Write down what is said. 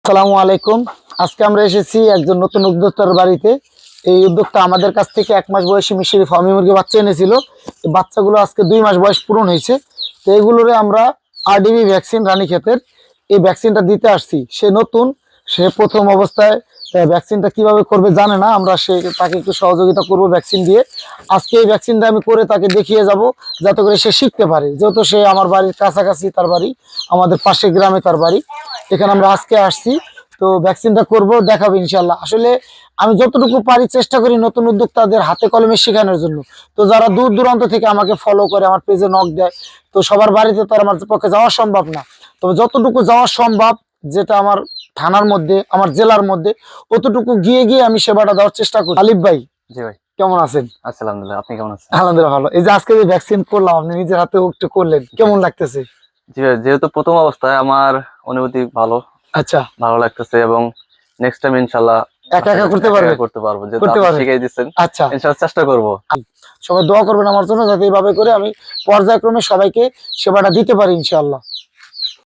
আসসালামু আলাইকুম। আজকে আমরা এসেছি একজন নতুন উদ্যোক্তার বাড়িতে। এই উদ্যোক্তা আমাদের কাছ থেকে 1 মাস বয়সী মিশরি ফার্মি মুরগি বাচ্চা এনেছিল। এই বাচ্চাগুলো আজকে 2 মাস বয়স পূরণ হয়েছে। তো এগুলোরে আমরা আরডিবি ভ্যাকসিন রানীক্ষেতের এই ভ্যাকসিনটা দিতে আসছি। সে নতুন, সে প্রথম অবস্থায় ভ্যাকসিনটা কিভাবে করবে জানে না। আমরা তাকে একটু সহযোগিতা করব ভ্যাকসিন দিয়ে। আজকে এই ভ্যাকসিনটা আমি করে তাকে দেখিয়ে যাব, যাতে করে সে শিখতে পারে। যেহেতু সে আমার বাড়ির কাছাকাছি, তার বাড়ি আমাদের পাশের গ্রামে তার বাড়ি। এখানে আমরা আজকে আসছি, তো ভ্যাকসিনটা করব, দেখাবো ইনশাল্লাহ। আসলে আমি যতটুকু পারি চেষ্টা করি নতুন উদ্যোক্তাদের হাতে কলমে শেখানোর জন্য। তো যারা দূর দূরান্ত থেকে আমাকে ফলো করে, আমার পেজে নক দেয়, তো সবার বাড়িতে তো আর আমার পক্ষে যাওয়া সম্ভব না। তবে যতটুকু যাওয়া সম্ভব, যেটা আমার থানার মধ্যে, আমার জেলার মধ্যে, অতটুকু গিয়ে গিয়ে আমি সেবাটা দেওয়ার চেষ্টা করি। আলিফ ভাই, জি ভাই, কেমন আছেন? আলহামদুলিল্লাহ। আপনি কেমন আছেন? আলহামদুলিল্লাহ ভালো। এই যে আজকে যে ভ্যাকসিন করলাম, আপনি নিজের হাতে একটু করলেন, কেমন লাগতেছে? জি ভাই, যেহেতু প্রথম অবস্থায় আমার অনুভূতি ভালো আচ্ছা, ভালো লাগতেছে এবং নেক্সট টাইম ইনশাআল্লাহ একা একা করতে পারবো, যেহেতু করতে আপনি পারবেন। শিখিয়ে দিচ্ছেন। আচ্ছা, ইনশাআল্লাহ চেষ্টা করব। সবাই দোয়া করবেন আমার জন্য, যাতে এইভাবে করে আমি পর্যায়ক্রমে সবাইকে সেবাটা দিতে পারি ইনশাআল্লাহ।